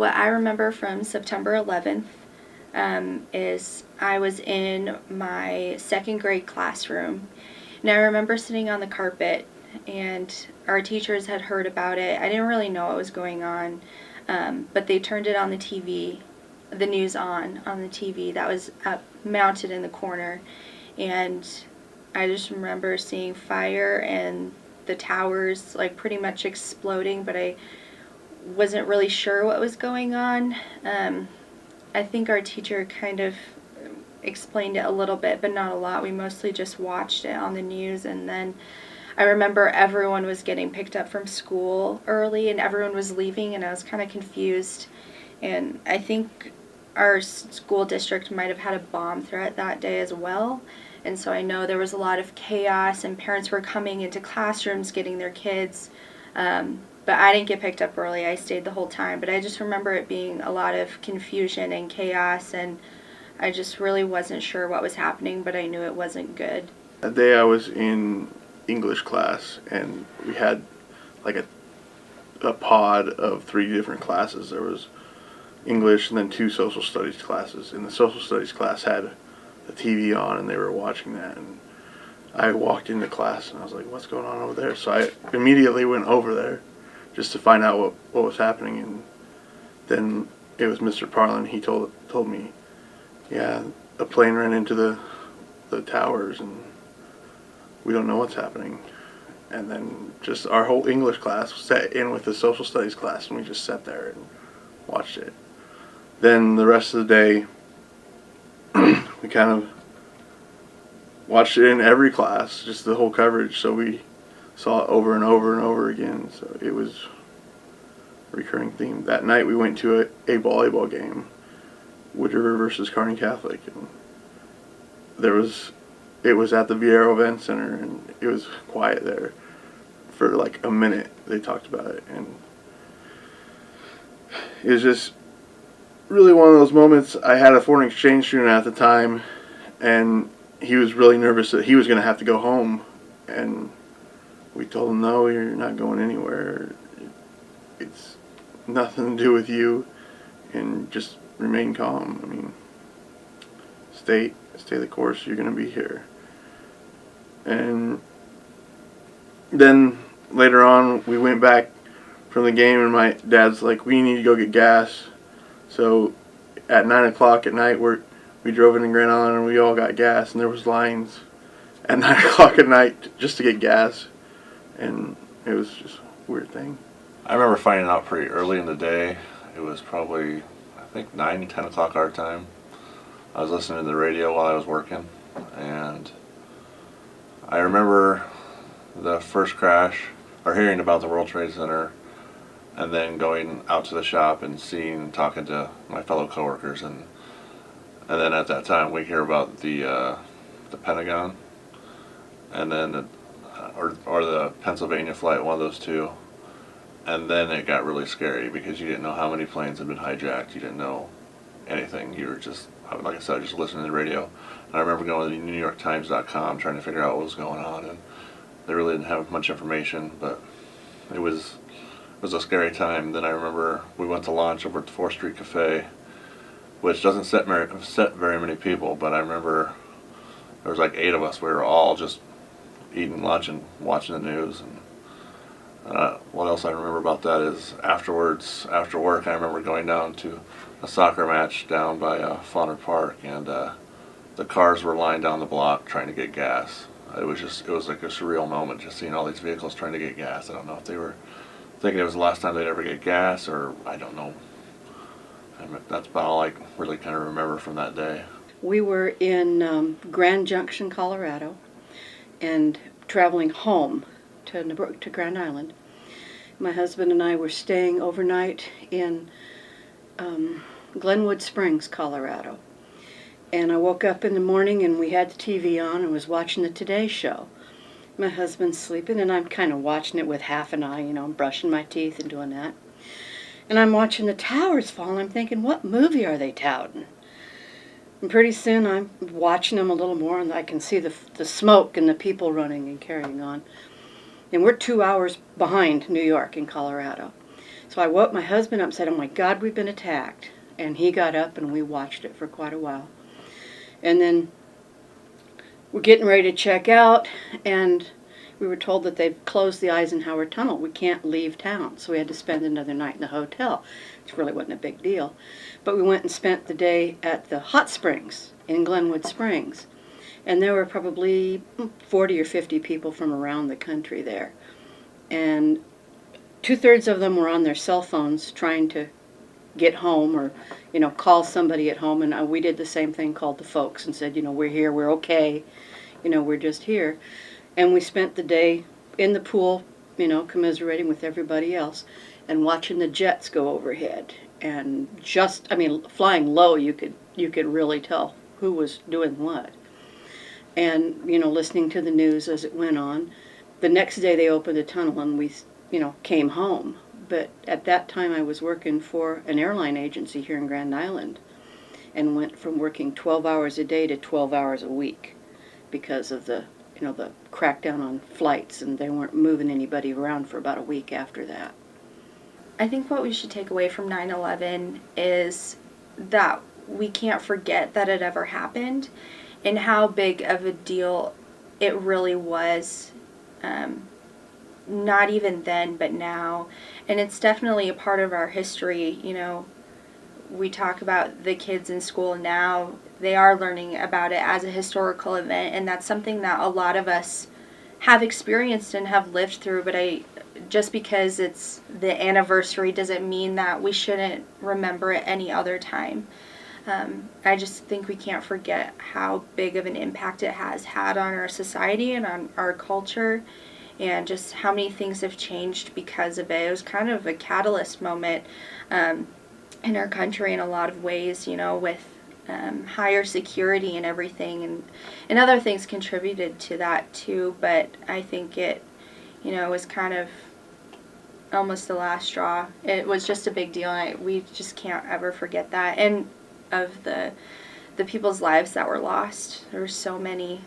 What I remember from September 11th is I was in my second grade classroom, and I remember sitting on the carpet, and our teachers had heard about it. I didn't really know what was going on, but they turned it on the TV, the news on the TV that was up, mounted in the corner, and I just remember seeing fire and the towers like pretty much exploding, but I wasn't really sure what was going on. I think our teacher kind of explained it a little bit, but not a lot. We mostly just watched it on the news, and then I remember everyone was getting picked up from school early and everyone was leaving, and I was kind of confused. And I think our school district might have had a bomb threat that day as well. And so I know there was a lot of chaos, and parents were coming into classrooms getting their kids. But I didn't get picked up early. I stayed the whole time. But I just remember it being a lot of confusion and chaos, and I just really wasn't sure what was happening, but I knew it wasn't good. That day I was in English class, and we had like a pod of 3 different classes. There was English and then 2 social studies classes. And the social studies class had the TV on, and they were watching that. And I walked into class, and I was like, what's going on over there? So I immediately went over there just to find out what was happening. And then it was Mr. Parlin. He told me, yeah, a plane ran into the towers, and we don't know what's happening. And then just our whole English class sat in with the social studies class, and we just sat there and watched it. Then the rest of the day, we kind of watched it in every class, just the whole coverage, so we saw it over and over and over again. So it was a recurring theme. That night we went to a volleyball game, Wood River versus Kearney Catholic, and it was at the Viero Event Center, and it was quiet there for like a minute. They talked about it, and it was just really one of those moments. I had a foreign exchange student at the time, and he was really nervous that he was going to have to go home, and we told him, no, you're not going anywhere. It's nothing to do with you, and just remain calm. I mean, stay the course. You're going to be here. And then later on, we went back from the game, and my dad's like, we need to go get gas. So at 9 o'clock at night, we drove into Grand Island, and we all got gas, and there was lines at 9 o'clock at night just to get gas. And it was just a weird thing. I remember finding out pretty early in the day. It was probably, I think, 9, 10 o'clock our time. I was listening to the radio while I was working, and I remember the first crash, or hearing about the World Trade Center, and then going out to the shop and talking to my fellow coworkers, and then at that time we hear about the Pentagon, and then or the Pennsylvania flight, one of those two, and then it got really scary because you didn't know how many planes had been hijacked. You didn't know anything. You were just, like I said, just listening to the radio. And I remember going to the NewYorkTimes.com trying to figure out what was going on, and they really didn't have much information, but it was a scary time. Then I remember we went to lunch over at the 4th Street Cafe, which doesn't set very many people, but I remember there was like 8 of us. We were all just eating lunch and watching the news. And what else I remember about that is afterwards, after work, I remember going down to a soccer match down by Fauner Park, and the cars were lined down the block trying to get gas. It was like a surreal moment, just seeing all these vehicles trying to get gas. I don't know if they were thinking it was the last time they'd ever get gas, or I don't know. And that's about all I really kind of remember from that day. We were in Grand Junction, Colorado, and traveling home to Grand Island. My husband and I were staying overnight in Glenwood Springs, Colorado. And I woke up in the morning, and we had the TV on and was watching the Today Show. My husband's sleeping, and I'm kind of watching it with half an eye, brushing my teeth and doing that. And I'm watching the towers fall, and I'm thinking, what movie are they touting? And pretty soon I'm watching them a little more, and I can see the smoke and the people running and carrying on. And we're 2 hours behind New York in Colorado. So I woke my husband up and said, "Oh my God, we've been attacked." And he got up and we watched it for quite a while. And then we're getting ready to check out, and we were told that they've closed the Eisenhower Tunnel. We can't leave town, so we had to spend another night in the hotel, which really wasn't a big deal. But we went and spent the day at the hot springs in Glenwood Springs, and there were probably 40 or 50 people from around the country there. And 2/3 of them were on their cell phones trying to get home or, call somebody at home. And we did the same thing, called the folks and said, we're here, we're okay, we're just here. And we spent the day in the pool, commiserating with everybody else and watching the jets go overhead. And flying low, you could really tell who was doing what. And, listening to the news as it went on. The next day they opened the tunnel and we, came home. But at that time I was working for an airline agency here in Grand Island and went from working 12 hours a day to 12 hours a week because of the crackdown on flights, and they weren't moving anybody around for about a week after that. I think what we should take away from 9/11 is that we can't forget that it ever happened and how big of a deal it really was. Not even then, but now. And it's definitely a part of our history. We talk about the kids in school now, they are learning about it as a historical event, and that's something that a lot of us have experienced and have lived through. But just because it's the anniversary doesn't mean that we shouldn't remember it any other time. I just think we can't forget how big of an impact it has had on our society and on our culture, and just how many things have changed because of it. It was kind of a catalyst moment in our country in a lot of ways, with higher security and everything, and other things contributed to that too. But I think it, was kind of almost the last straw. It was just a big deal, and we just can't ever forget that. And of the people's lives that were lost, there were so many.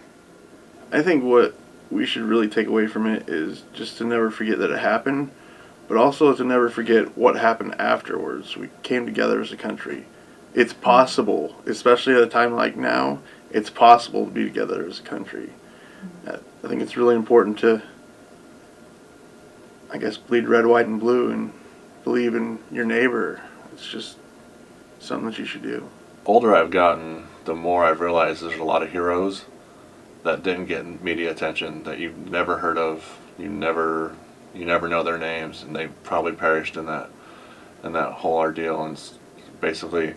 I think what we should really take away from it is just to never forget that it happened, but also to never forget what happened afterwards. We came together as a country. It's possible, especially at a time like now, it's possible to be together as a country. I think it's really important to, bleed red, white, and blue and believe in your neighbor. It's just something that you should do. Older I've gotten, the more I've realized there's a lot of heroes that didn't get media attention, that you've never heard of, you never know their names, and they probably perished in that whole ordeal. And basically,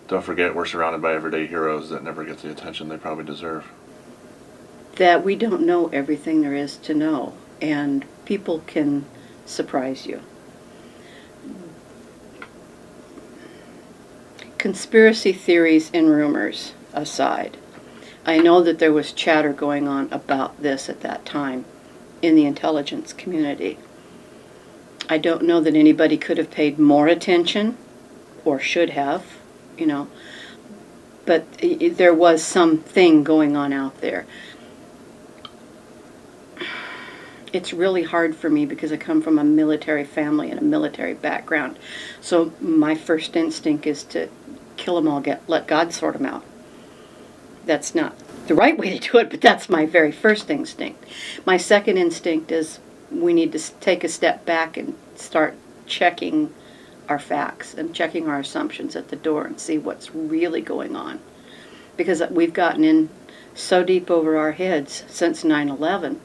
don't forget, we're surrounded by everyday heroes that never get the attention they probably deserve. That we don't know everything there is to know, and people can surprise you. Conspiracy theories and rumors aside, I know that there was chatter going on about this at that time in the intelligence community. I don't know that anybody could have paid more attention, or should have, but there was something going on out there. It's really hard for me because I come from a military family and a military background. So my first instinct is to kill them all, let God sort them out. That's not the right way to do it, but that's my very first instinct. My second instinct is we need to take a step back and start checking our facts and checking our assumptions at the door and see what's really going on. Because we've gotten in so deep over our heads since 9/11,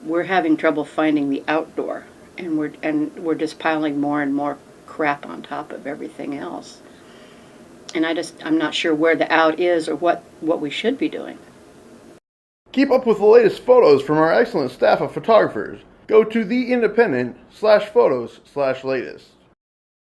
we're having trouble finding the outdoor, and we're just piling more and more crap on top of everything else. And I'm not sure where the out is or what we should be doing. Keep up with the latest photos from our excellent staff of photographers. Go to theindependent/photos/latest.